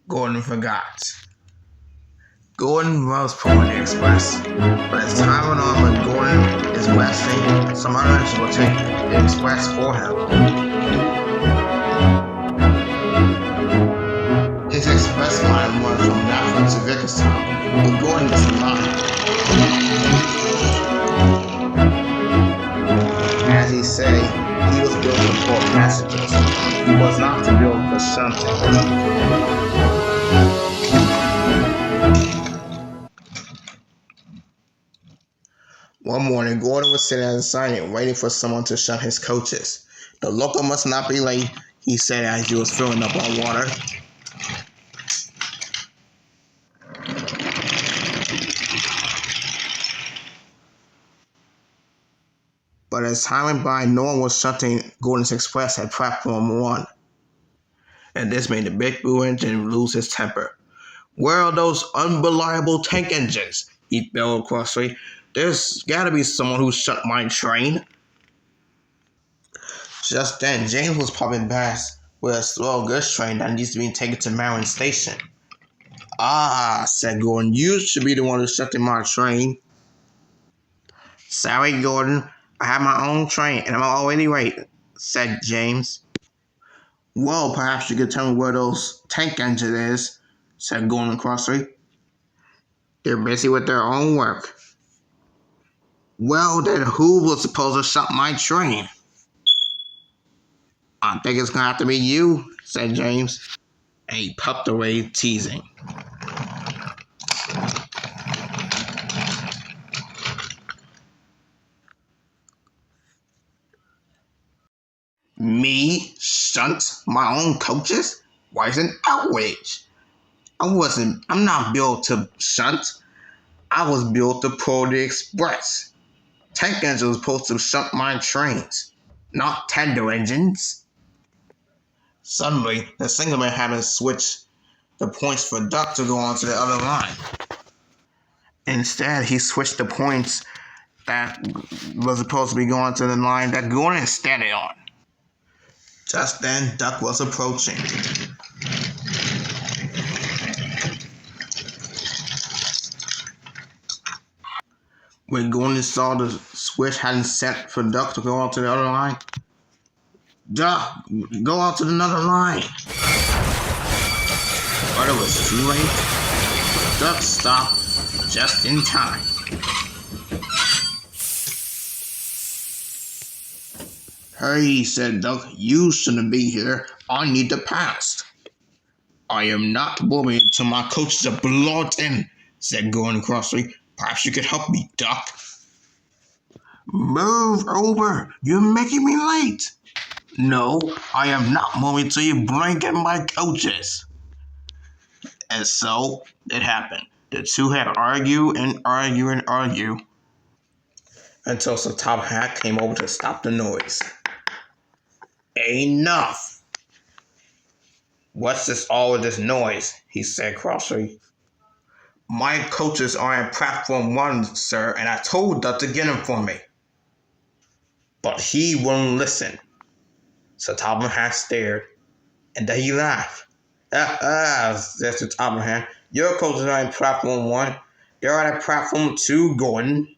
Gordon forgot. Gordon was pulling the express, but as time went on, when Gordon is resting, some others will take the express for him. His express line was from Nashville to Vickerstown, but Gordon was not. As he said, he was built to pull passengers. He was not to build for shunting. One morning, Gordon was sitting at the siding waiting for someone to shunt his coaches. The local must not be late, he said as he was filling up on water. But as time went by, no one was shunting Gordon's Express at platform 1. And this made the big blue engine lose his temper. Where are those unreliable tank engines? He bellowed crossly. There's gotta be someone who shut my train. Just then, James was popping past with a slow goods train that needs to be taken to Marion Station. Ah, said Gordon, you should be the one who shut my train. Sorry, Gordon, I have my own train and I'm already late, said James. Well, perhaps you could tell me where those tank engines is, said Gordon crossly. They're busy with their own work. Well, then who was supposed to shut my train? I think it's gonna have to be you, said James. And he puffed away, teasing. Me shunt my own coaches? Why is it an outrage? I'm not built to shunt. I was built to pull the express. Tank engines was supposed to shunt my trains, not tender engines. Suddenly, the signalman had to switch the points for Duck to go onto the other line. Instead, he switched the points that was supposed to be going to the line that Gordon is standing on. Just then, Duck was approaching. When Gordon saw the switch hadn't set for Duck to go onto the other line, Duck, go onto another line. But it was too late. Duck stopped just in time. Hey, said Duck, you shouldn't be here. I need to pass. I am not moving until my coaches are brought in, said Gordon crossly. Perhaps you could help me, Duck. Move over. You're making me late. No, I am not moving till you bring in my coaches. And so it happened. The two had argue until Sir Top Hat came over to stop the noise. Enough! What's all of this noise? He said crossly. My coaches are in platform 1, sir, and I told Duck to get them for me. But he wouldn't listen. So Topham Hat stared, and then he laughed. Said Sir Topham Hat. Your coaches are in platform 1. They're at platform 2, Gordon.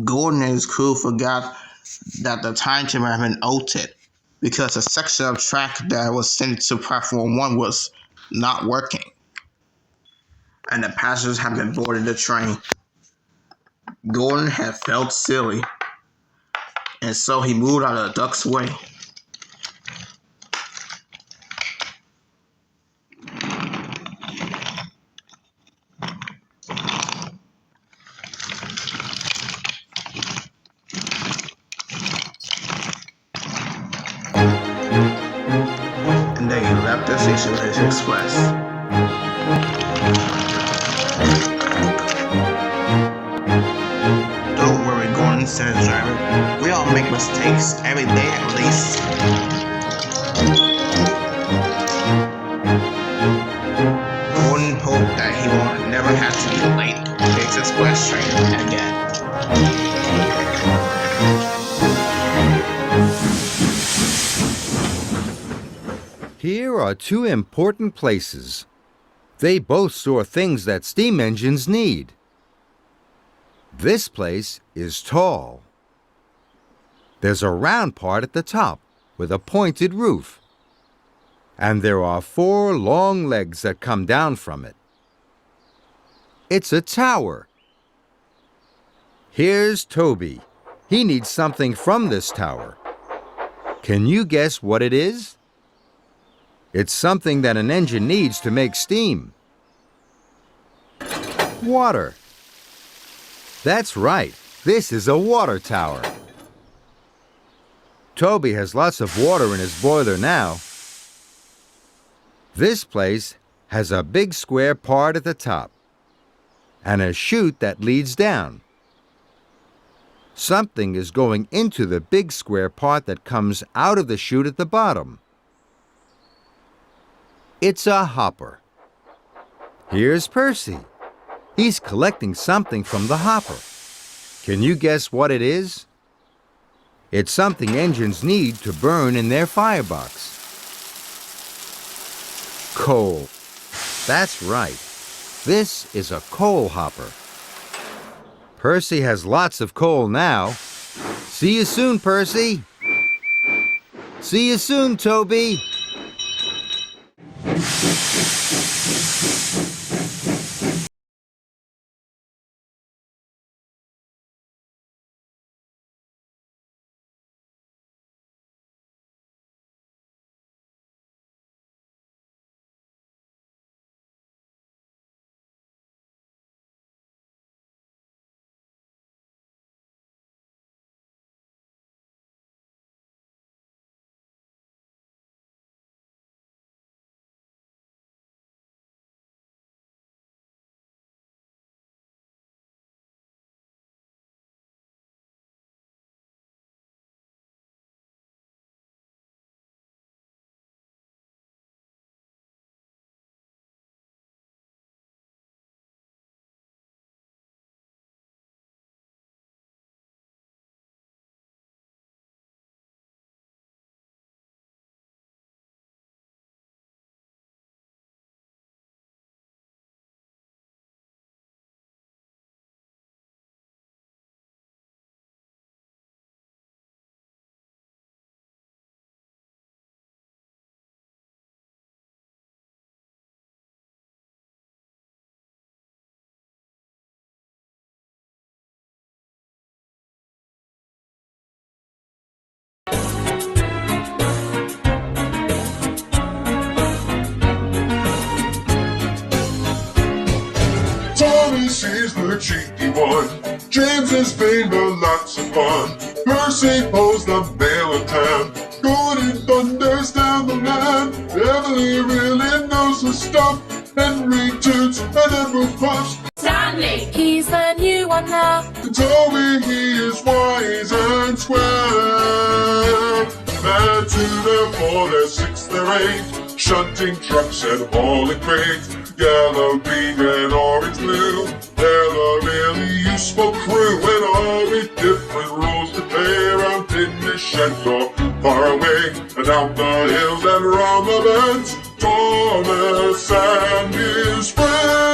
Gordon and his crew forgot that the timetable had been altered. because the section of track that was sent to platform 1 was not working, and the passengers had been boarding the train. Gordon had felt silly, and so he moved out of the duck's way. And then he left the station with his express. Don't worry, Gordon, said the driver. We all make mistakes every day at least. Gordon hoped that he would never have to be late to his express train again. Here are two important places. They both store things that steam engines need. This place is tall. There's a round part at the top with a pointed roof. And there are 4 long legs that come down from it. It's a tower. Here's Toby. He needs something from this tower. Can you guess what it is? It's something that an engine needs to make steam. Water. That's right. This is a water tower. Toby has lots of water in his boiler now. This place has a big square part at the top and a chute that leads down. Something is going into the big square part that comes out of the chute at the bottom. It's a hopper. Here's Percy. He's collecting something from the hopper. Can you guess what it is? It's something engines need to burn in their firebox. Coal. That's right. This is a coal hopper. Percy has lots of coal now. See you soon, Percy. See you soon, Toby. She's the cheeky one. James has been lots of fun. Percy pulls the mail in town. Gordon thunders down the line. Emily really knows her stuff. Henry toots and Edward puffs. Stanley, he's the new one now. Toby, he is wise and square. They're 2, they're 4, they're 6, they're 8. Shunting trucks and hauling crates. Yellow, green, and orange, blue. They're a really useful crew, and all with different roles to play around in the sheds or far away, and down the hills and round the bends. Thomas and his friends.